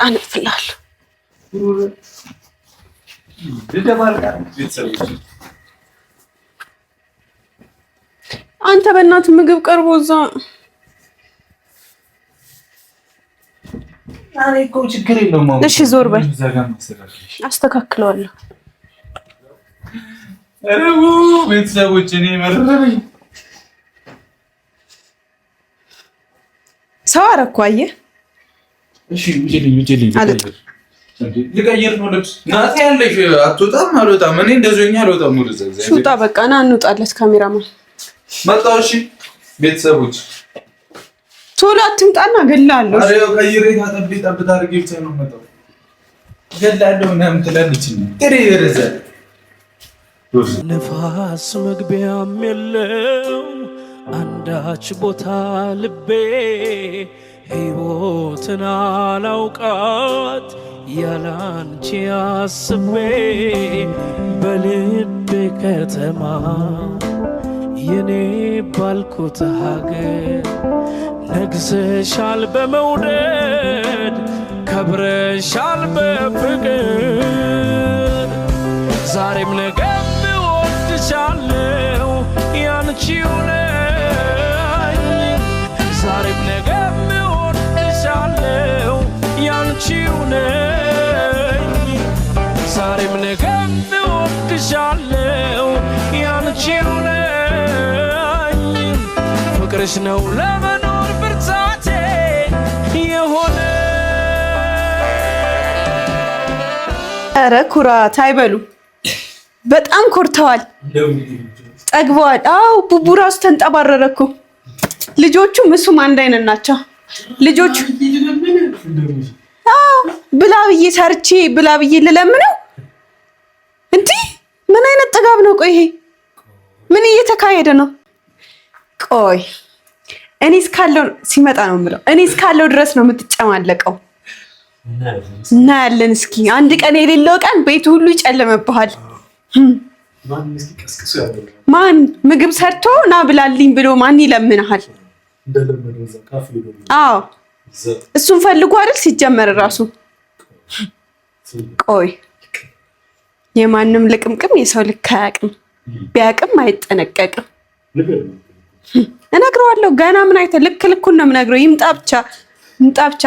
አንጥፍልሃለሁ። አንተ በእናትህ ምግብ ቀርቦ እዛ አሬ እኮ ችግር የለውም። እሺ ዞር በል አስተካክለዋለሁ። አረቡ ቤተሰቦች እኔ መረረኝ። ሰው አደረኩ። አየህ እሺ ውጪልኝ ልቀይር ነው ልብስ ናት ያለሽ። አትወጣም? አልወጣም። እኔ እንደዚህኛ አልወጣም። ወደ እዛ ሹጣ በቃ ና እንውጣለት። ካሜራማን መጣሁ። እሺ ቤተሰቦች ቶሎ አትምጣና እገላለሁ። አሬ ቀይሬ ታጠቢ ጠብታ አድርጌ ብቻ ነው መጣሁ። እገላለሁ ምናምን ትላለች። ጥሪ ይረዘ ነፋስ መግቢያም የለው አንዳች ቦታ ልቤ ሕይወትን አላውቃት ያላንቺ አስቤ በልቤ ከተማ የኔ ባልኩት ሀገር ነግሰሻል በመውደድ ከብረሻል በፍቅር ዛሬም ነገም እወድሻለሁ ያንቺው ነኝ ዛሬም ነገም እወድሻለሁ ያንቺው ነኝ ዛሬም ነገም እወድሻለሁ ያንቺው ነኝ ፍቅርሽ ነው ለመኖር ብርታቴ የሆነ። ኧረ ኩራት አይበሉ። በጣም ኮርተዋል፣ ጠግበዋል። አው ቡቡ ራሱ ተንጠባረረ እኮ። ልጆቹም እሱም አንድ አይነት ናቸው ልጆቹ። አው ብላ ብዬ ሰርቼ ብላ ብዬ ልለምነው እንዴ! ምን አይነት ጥጋብ ነው? ቆይ ይሄ ምን እየተካሄደ ነው? ቆይ እኔ እስካለው ሲመጣ ነው የምለው። እኔ እስካለው ድረስ ነው የምትጨማለቀው። እናያለን እስኪ አንድ ቀን የሌለው ቀን ቤቱ ሁሉ ይጨለመብሃል። ማን ምግብ ሰርቶ ና ብላልኝ ብሎ ማን ይለምንሃል? አዎ እሱን ፈልጎ አይደል ሲጀመር ራሱ። ቆይ የማንም ልቅምቅም የሰው ልክ አያውቅም፣ ቢያውቅም አይጠነቀቅም። እነግረዋለሁ ገና ምን አይተህ ልክ ልኩን ነው የምነግረው። ይምጣ ብቻ።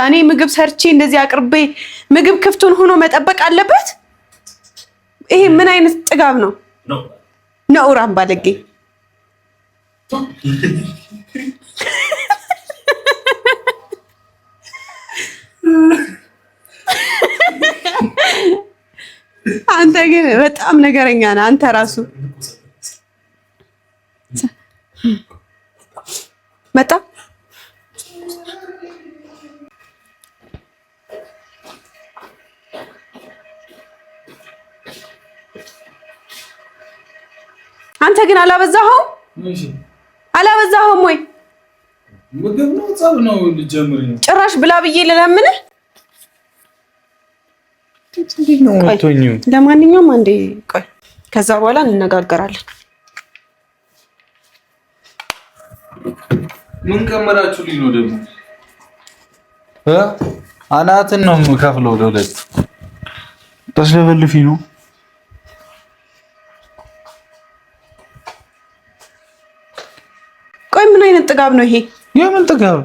እኔ ምግብ ሰርቼ እንደዚህ አቅርቤ ምግብ ክፍቱን ሆኖ መጠበቅ አለበት? ይሄ ምን አይነት ጥጋብ ነው? ነውራም ባለጌ። አንተ ግን በጣም ነገረኛ ነህ አንተ ራሱ። መጣ አንተ ግን አላበዛኸውም? አላበዛኸውም ወይ? ምግብ ነው ጸብ ነው ልጀምር ነው። ጭራሽ ብላ ብዬ ልለምንህ? ለማንኛውም አንዴ ቆይ፣ ከዛ በኋላ እንነጋገራለን። ምን ከመራችሁልኝ ነው ደግሞ? አናትን ነው የምከፍለው ለሁለት። ተስለፈልፊ ነው። ቆይ ምን አይነት ጥጋብ ነው ይሄ? የምን ጥጋብ?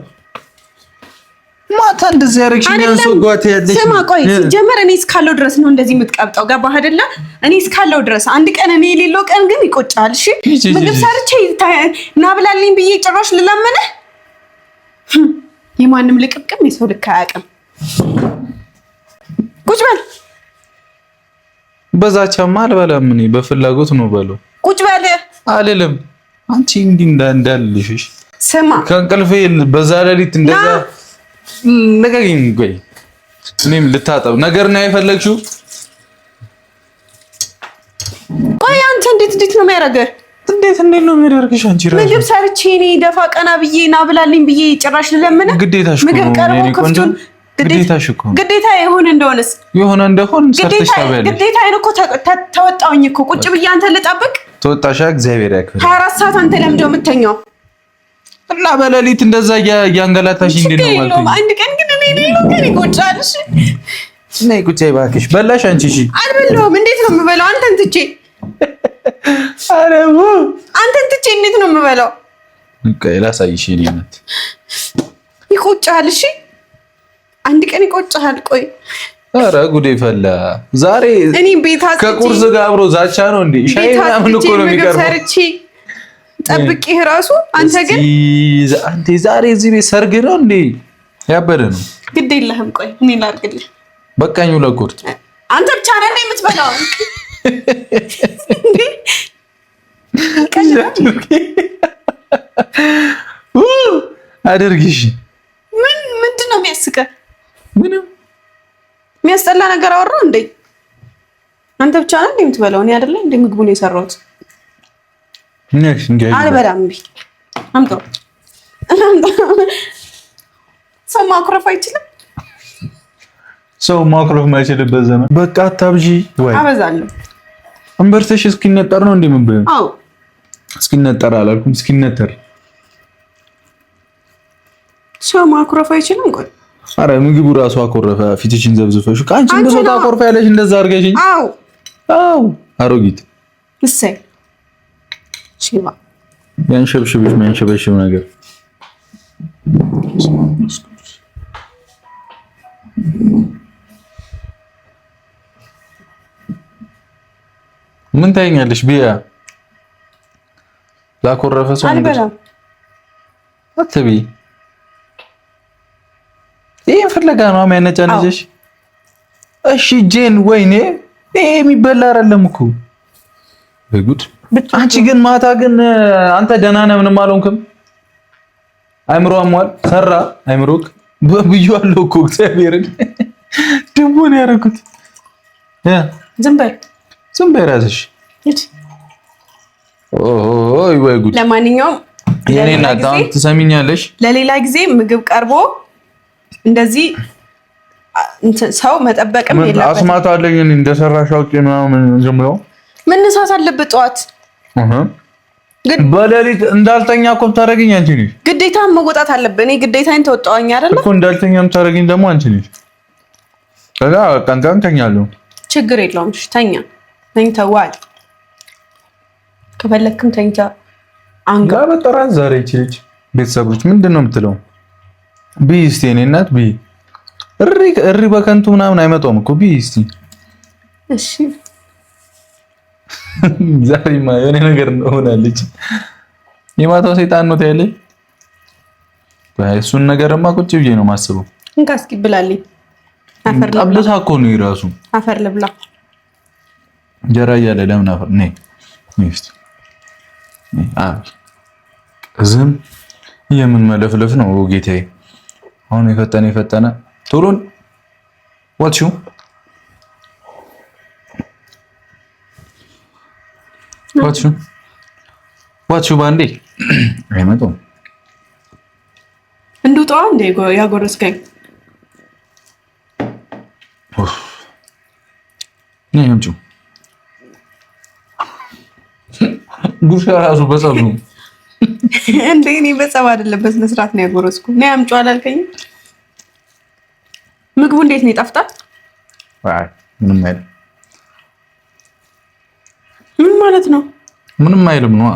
ማታ እንደዚህ ያደረግሽኝ አንሶ ጓት ያለሽ። ስማ ቆይ፣ ሲጀመር እኔ እስካለው ድረስ ነው እንደዚህ የምትቀብጠው። ገባህ አይደለ? እኔ እስካለው ድረስ አንድ ቀን እኔ የሌለው ቀን ግን ይቆጫል። እሺ ምግብ ሰርቼ ና ብላልኝ ብዬ ጭራሽ ልለምንህ? የማንም ልቅምቅም የሰው ልክ አያውቅም። ቁጭ በል። በዛቻማ አልበላም እኔ በፍላጎት ነው በለው። ቁጭ በል አልልም። አንቺ እንዲህ እንዳልልሽ ስማ፣ ከእንቅልፌ በዛ ሌሊት እንደዛ ነገኝ። ቆይ እኔም ልታጠብ ነገር ነው የፈለግሽው? ቆይ አንተ እንዴት ነው የሚያደርገህ? እንዴት ነው የሚያደርግሽ? አንቺ ራስሽ ምግብ ሰርቼ እኔ ደፋ ቀና ብዬ ና ብላልኝ ብዬ ጭራሽ ልለምንህ? ግዴታሽ ምግብ ቀርቦ ክፍቱን ግዴታሽ እኮ ግዴታ የሆነ እንደሆነስ ሰርተሽ ታበያለሽ። ግዴታዬን እኮ ተወጣሁኝ እኮ። ቁጭ ብዬ አንተ ልጠብቅ? ተወጣሻ። እግዚአብሔር ያክብር። 24 ሰዓት አንተ ለምንድነው የምተኛው? እና በሌሊት እንደዛ እያንገላታሽ እንዴት ነው ማለት ነው? አንድ ቀን ግን እኔ ሌላው ቀን ይቆጫል። እሺ ነይ ቁጭ እባክሽ። በላሽ አንቺ? እሺ አልበላሁም። እንዴት ነው የምበላው? አንተን ትቼ አረቡ አንተን ትቼ እንዴት ነው የምበላው? ላሳይሽ። እኔነት ይቆጫል። እሺ አንድ ቀን ይቆጫል። ቆይ ኧረ ጉዴ ፈላ። ዛሬ እኔ ቤት ከቁርስ ጋር አብሮ ዛቻ ነው እንዴ? ሻይ ምናምን እኮ ነው የሚቀርበው። ሰርቼ ጠብቄህ ራሱ አንተ ግን አንተ ዛሬ እዚህ ቤት ሰርግ ነው እንዴ? ያበደ ነው። ግድ የለህም። ቆይ እኔ ላድርግልህ። በቃኝ ለቁርጥ አንተ ብቻ ነህ የምትበላው። አድርጊሽ። ምንድን ነው የሚያስቀህ? ምንም የሚያስጠላ ነገር አወራሁ እንዴ? አንተ ብቻ ነህ የምትበላው? እኔ አይደለም እንዴ ምግቡን የሰራሁት? አልበላም። እምቢ። አምጣው። ሰው ማኩረፍ አይችልም። ሰው ማኩረፍ ማይችልበት ዘመን በቃ አታብዢ። ወይ አበዛለሁ። እንበርተሽ እስኪነጠር ነው እንደምበል? አዎ እስኪነጠር አላልኩም፣ እስኪነጠር። ሰው ማኩረፍ አይችልም። ቆይ አረ ምግቡ ራሱ አኮረፈ። ፊትሽን ዘብዝፈሽ ካንቺን በሰው ታኮርፈ ያለሽ እንደዛ አድርገሽኝ። አዎ አሮጊት። እሰይ ሽባ ያንሸብሽብሽ ማንሸበሽብ ነገር ምን ታይኛለሽ? ቢያ ላኮረፈ ሰው አልበላም አትቢ። ይሄ ፍለጋ ነው የሚያነጫነጭሽ። እሺ ጄን፣ ወይኔ ይሄ የሚበላ አይደለም እኮ በጉድ። አንቺ ግን ማታ ግን አንተ ደህና ነህ? ምንም አልሆንክም? አይምሮ አሟል ሰራ አይምሮክ ብዬዋለሁ እኮ እግዚአብሔርን ድቡ ነው ያደረኩት። ዝም በይ እራስሽ። ኦይ ወይ ጉድ። ለማንኛውም የኔ እናት አሁን ትሰሚኛለሽ፣ ለሌላ ጊዜ ምግብ ቀርቦ እንደዚህ ሰው መጠበቅም የለበትም። አስማት አለኝ እኔ እንደሰራሽ አውቄ ምናምን ጀምሮ መነሳት አለበት ጠዋት። ግን በሌሊት እንዳልተኛ እኮ የምታደርጊኝ አንቺ ነሽ። ግዴታን መወጣት አለብህ። እኔ ግዴታዬን ተወጣሁኝ አይደል እኮ። እንዳልተኛ የምታደርጊኝ ደግሞ አንቺ ነሽ። ከዛ ቀንቀን ተኛለሁ። ችግር የለውም። እሺ ተኝተህ ዋል። ከፈለክም ተኝታ አንጋ በጠራት ዛሬ ይችልች ቤተሰቦች ምንድን ነው የምትለው? ቢ እስቲ የኔ እናት ቢ እሪ በከንቱ ምናምን አይመጣውም እኮ ቢ እስቲ። እሺ ዛሬማ የሆነ ነገር ሆናለች። የማታው ሰይጣን ነው ታያለሽ። እሱን ነገርማ ቁጭ ብዬ ነው የማስበው። እንካ እስኪ ብላልኝ። አፈር ልብላ። ጠብታ እኮ ነው የራሱ አፈር ልብላ። እንጀራ እያለ ለምን አፈር ነይ እስቲ። ዝም የምን መለፍለፍ ነው ጌታዬ? አሁን የፈጠነ ቶሎን ዋትሹ ባንዴ አይመጣም። እንዱጣው እንደ ያጎረስከኝ ጉርሻ ራሱ በጸብ ነው እንዴ? እኔ በጸብ አይደለም በስነ ስርዓት ነው ያጎረስኩ። ነይ አምጪው አላልከኝም? ምግቡ እንዴት ነው ይጣፍጣል? አይ ምንም አይልም። ምን ማለት ነው? ምንም አይልም ነው።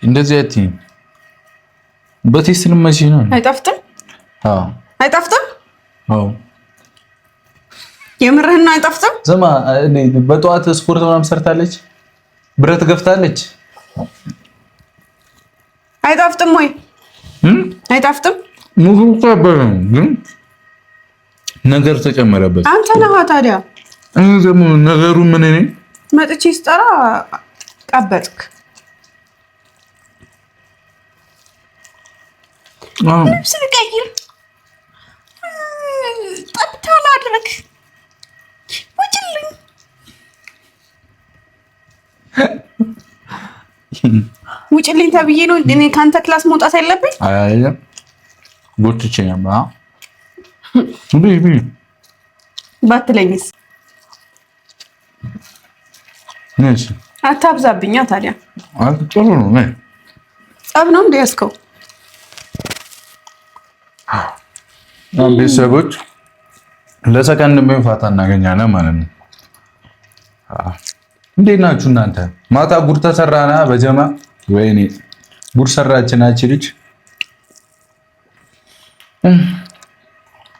እንደዚህ አትይ። በቴስት ልመሲ ነው። አይጣፍጥም? አዎ አይጣፍጥም? አዎ የምርህን ነው አይጣፍጥም? ዘማ በጠዋት ስፖርት ምናምን ሰርታለች፣ ብረት ገፍታለች። አይጣፍጥም ወይ? አይጣፍጥም? ሙሉ ቀበረን ግን ነገር ተጨመረበት። አንተ ነህ ታዲያ። እኔ ደግሞ ነገሩ ምን ነኝ? መጥቼ ስጠራ ቀበጥክ። ልብስ ልቀይር ጠብታ ላድርግ ውጭልኝ። ውጭልኝ ተብዬ ነው እኔ ከአንተ ክላስ መውጣት ያለብኝ? አይደለም ጎትቼ ነበር። ባትለኝስ? ነሽ አታብዛብኛ ታዲያ። ጥሩ ነው። ጸብ ነው እንደ ያዝከው? ቤተሰቦች ለሰከንድ ምን ፋታ እናገኛለን ማለት ነው። እንዴት ናችሁ እናንተ? ማታ ጉር ተሰራና በጀማ ወይኔ ጉር ሰራችን አችልች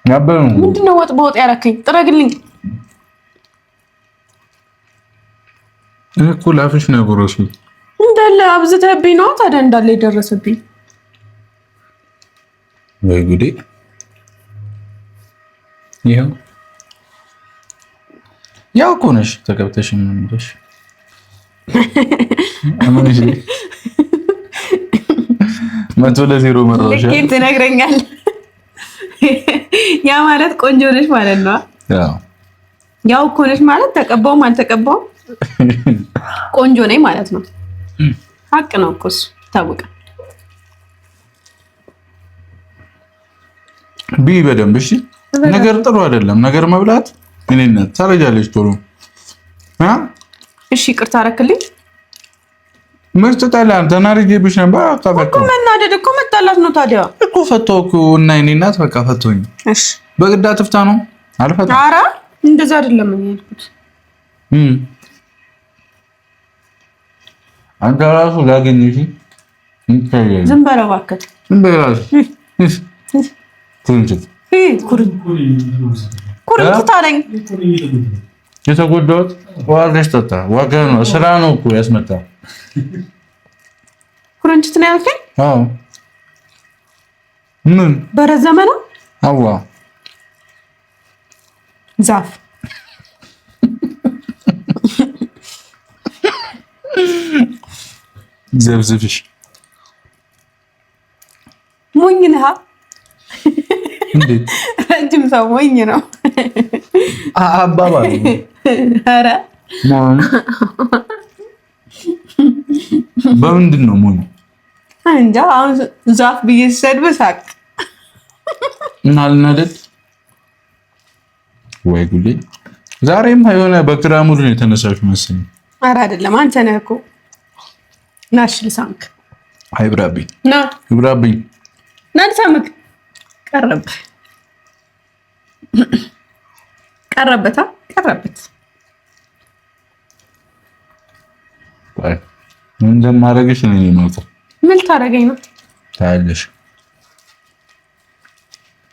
ያበሉ። ምንድነው ወጥ በወጥ ያረከኝ? ጥረግልኝ። እኮ ላፍሽ ነው ጎረሱ እንዳለ አብዝተህብኝ ነው ታዲያ እንዳለ የደረሰብኝ። ወይ ጉዴ! ይሄው ያው እኮ ነሽ ተቀብተሽ ምን እንደሽ አማንሽ መቶ ለዜሮ መራሽ። ልክ ትነግረኛለህ። ያ ማለት ቆንጆ ነሽ ማለት ነው። ያው እኮ ነሽ ማለት ተቀባውም አልተቀባውም ቆንጆ ነኝ ማለት ነው። ሀቅ ነው እኮ እሱ ታውቃለህ። በደንብ እሺ። ነገር ጥሩ አይደለም። ነገር መብላት እኔነት ታረጃለች ቶሎ። እሺ ይቅርታ አደረክልኝ። ምርጥ ጠላን ተናርጄብሽ ነበር። እኮ መናደድ እኮ መጣላት ነው ታዲያ እኮ ፈቶኩ እና እኔ እናት በቃ ፈቶኝ። እሺ በግዳ ትፍታ ነው አልፈታ። ኧረ እንደዛ አይደለም ያልኩት። አንተ ራሱ ላገኝሽ ዝም በለው እባክህ። ዝም በለው ኩርንችት ኩርንችት አለኝ። የተጎዳሁት ዋጋሽ ጠጣ ዋጋ ነው ስራ ነው እኮ ያስመጣ። ኩርንችት ነው ያልከኝ? አዎ ምን በረዘመ ነው? አዋ ዛፍ ዘብዝብሽ ሞኝ ነህ። እንዴት ረጅም ሰው ሞኝ ነው አባባል። ኧረ ሞኝ በምንድን ነው ሞኝ? እንጃ። አሁን ዛፍ ብዬ ስሰድብ ሳቅ እና አልናደድ ወይ ጉዴ! ዛሬም የሆነ በክራሙድ ነው የተነሳሽ መሰለኝ። ኧረ አይደለም አንተ ነህ እኮ። ናሽ ልሳምክ። አይብራብኝ ና ይብራብኝ። ና ልሳምክ። ቀረበታ ቀረበት። አይ ምን እንደማደርግሽ እኔ ነኝ የማውቀው። ምን ልታደርገኝ ነው?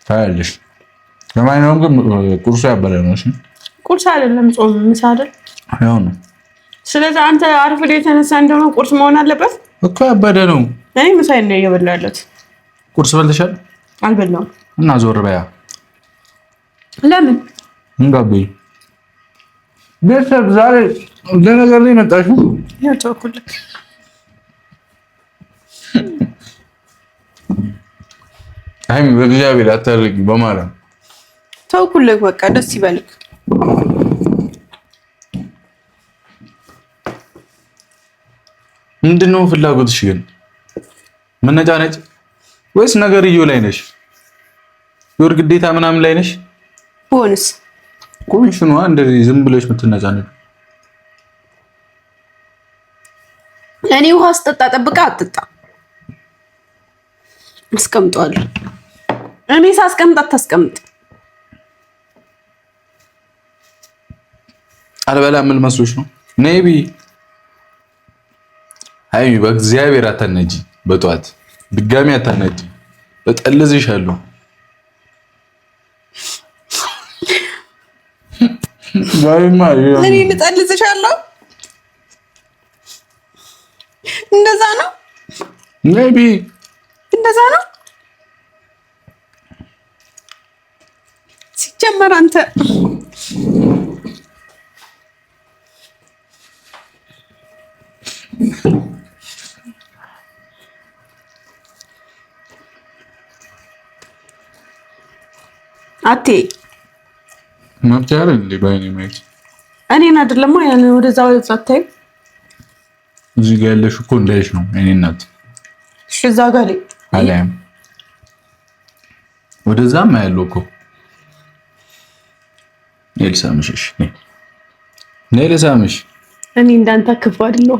ታያለሽ። ለማንኛውም ግን ቁርሱ ያበለ ነው። እሺ ቁርስ አይደለም ጾም፣ ምሳ አይደል? ያው ነው። ስለዚህ አንተ አርፍዶ የተነሳ እንደሆነ ቁርስ መሆን አለበት እኮ። ያበደ ነው። እኔ ምሳዬን ነው እየበላሁ ያለሁት። ቁርስ በልተሻል? አልበላሁም። እና ዞር በያ። ለምን እንጋብኝ? ቤተሰብ ዛሬ ለነገር ላይ መጣሽው? ያው ተወኩልክ። አይ በእግዚአብሔር አታርጊ በማለት ተወኩልክ። በቃ ደስ ይበልክ። ምንድነው ፍላጎትሽ ግን? መነጫነጭ ወይስ ነገርየው ላይ ነሽ? የወር ግዴታ ምናምን ላይ ነሽ? ቦንስ ኮሚሽኑ እንደዚህ ዝም ብለሽ የምትነጫነጭ እኔ ውሃ ስጠጣ ጠብቃ አትጣ አስቀምጧለሁ። እኔ ሳስቀምጥ አታስቀምጥ። አልበላም ምን መስሎሽ ነው? ነይቢ አይ በእግዚአብሔር አታነጂ። በጧት ድጋሚ አታነጂ። እጠልዝሻለሁ። እኔ እጠልዝሻለሁ። እንደዛ ነው ነይቢ እንደዛ ነው ሲጀመር አንተ አቴ መብት ያለ እንዴ ባይኔ ማየት እኔን አይደለማ ያን ወደዛ ወደዛ አታይ እዚህ ጋር ያለሽ እኮ እንዳይሽ ነው እኔ እናት እሺ እዛ ጋር ላይ አላም ወደዛም ያለው እኮ ኤልሳምሽ እሺ ነይ ኤልሳምሽ እኔ እንዳንተ ክፉ አይደለሁ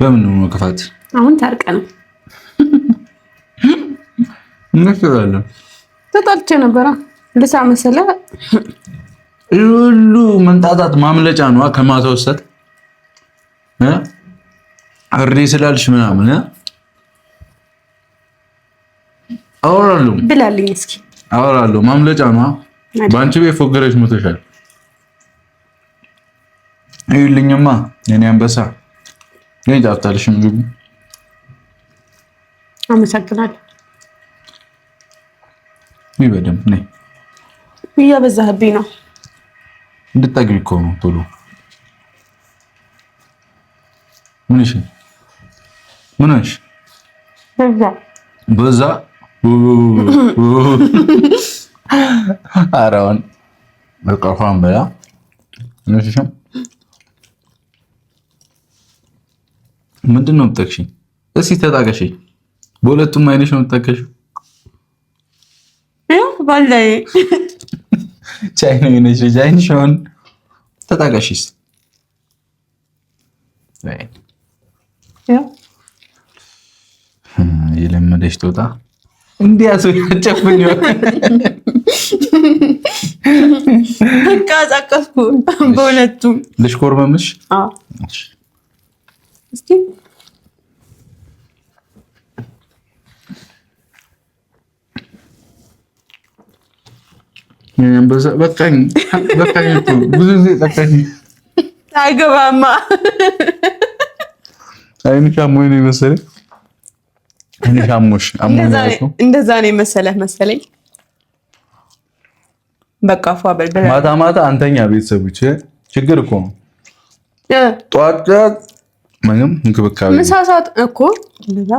በምን ነው ክፋት አሁን ታርቀና እንከራለ ተጣልቼ ነበር ልሳ መሰለ ሁሉ መንጣጣት ማምለጫ ነው ከማታው ሰት አሬ ስላልሽ ምናምን አወራለሁ ብላልኝ እስኪ አወራለሁ ማምለጫ ነው ባንቺ ቤት ፎገረሽ ሞተሻል ይልኝማ የኔ አንበሳ ነይ ዳፍታልሽ ምግብ አመሰግናለሁ ይበደም ነይ እያበዛህብኝ ነው እንድታግሪ እኮ ነው ቶሎ ምንሽ በዛ አራውን በቃፋን በላ ነሽም ምንድነው የምትጠቅሺ? እስኪ ተጣቀሺ። በሁለቱም አይነሽ ነው የምትጠቀሺ? ባላይ ቻይ ነው ነሽ ጃይንሽ ሆን ተጣቀሺስ የለመደሽ ጦጣ እንዲያስ ጨፍኝ ካዛቀስኩ በሁለቱም ልሽኮርመምሽ እስኪ በቃኝ ብዙ ጊዜ ጠቃኝ አይገባማ አይንሽ አሞኝ ነው መሰለኝ አይንሽ አሞሽ እንደዛ ነው መሰለኝ በቃ ፏ በል ማታ አንተኛ ቤተሰቦች ችግር እኮ ነው ጧት ምንም እንክብካቤ ምሳ ሰዓት እኮ እንደዛ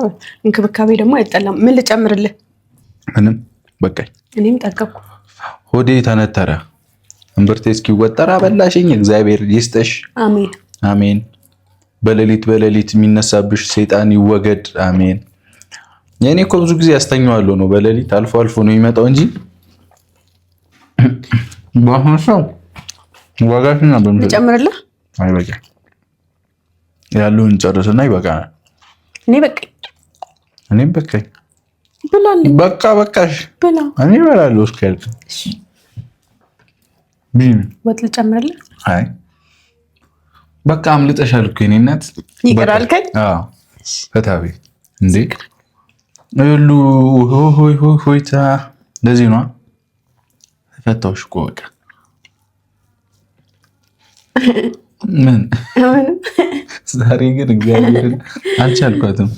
እንክብካቤ ደግሞ አይጠላም ምን ልጨምርልህ ምንም በቃኝ እኔም ጠገብኩ ሆዴ ተነተረ እምብርቴ እስኪወጠር አበላሽኝ እግዚአብሔር ይስጥሽ አሜን አሜን በሌሊት የሚነሳብሽ ሰይጣን ይወገድ አሜን የኔ እኮ ብዙ ጊዜ ያስተኛዋለሁ ነው በሌሊት አልፎ ነው የሚመጣው እንጂ ባሁንሰው ዋጋሽና በምን ልጨምርልህ አይበቃ ያሉን ጨርስና ይበቃናል እኔም በቃኝ ብላለኝ በቃሽ ብላ እኔ እበላለሁ እስኪያልቅ ምን ወጥ ልጨምርልህ አይ በቃ አምልጠሻል እኮ የኔ እናት ይቀራልከኝ አዎ ፈታቢ እንዴ ሁሉ ሆይታ ለዚህ ነው ፈታውሽ እኮ በቃ ምን ዛሬ ግን እግዚአብሔርን አልቻልኳትም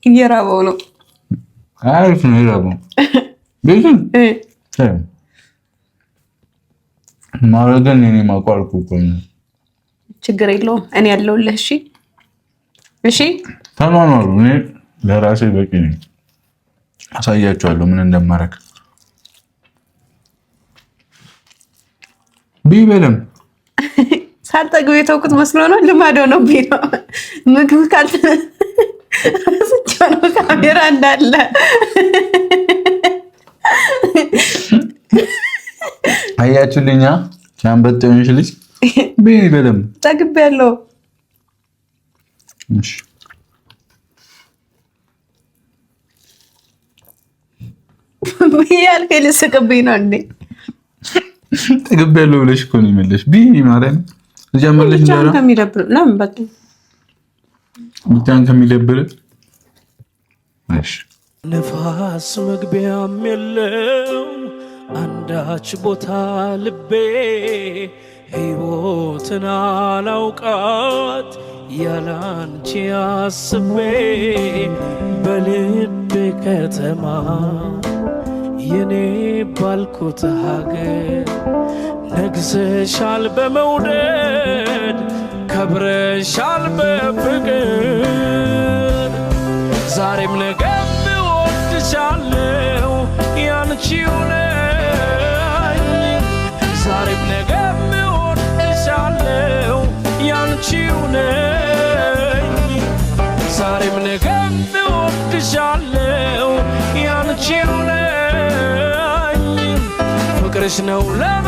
እየራበው ነው አሪፍ ነው የራበው ቤቱን ማረገን እኔ ማቋርኩ እኮ ችግር የለውም እኔ ያለሁልህ እሺ ተማማሩ እኔ ለራሴ በቂ ነኝ አሳያችኋለሁ ምን እንደማረግ ቢበለም ሳልጠግብ የተውኩት መስሎ ነው ልማድ ሆኖብኝ ነው ምግብ ካልተነሳሁ ካሜራ እንዳለ አያችሁልኛ ቻምበጥ ሆንሽ ልጅ በደም ጠግቤያለሁ። እሺ ያልከኝ ልስቅብኝ ነው እንዴ? ጠግቤያለሁ ብለሽ እኮ ነው የመለሽ። ማርያም ልጀምርልሽ እንጀራ ከሚደብር ለምን በቃ ብቻን ከሚደብር እሺ ንፋስ መግቢያም የለው አንዳች ቦታ ልቤ ሕይወትን አላውቃት ያላንቺ አስቤ በልቤ ከተማ የኔ ባልኩት ሀገር ነግሰሻል በመውደድ ከብረሻል በፍቅር ዛሬም ነገም እወድሻለሁ ያንቺው ነኝ ዛሬም ነገም እወድሻለሁ ያንቺው ነኝ ዛሬም ነገም እወድሻለሁ ያንቺው ነኝ ፍቅርሽ ነው ለመ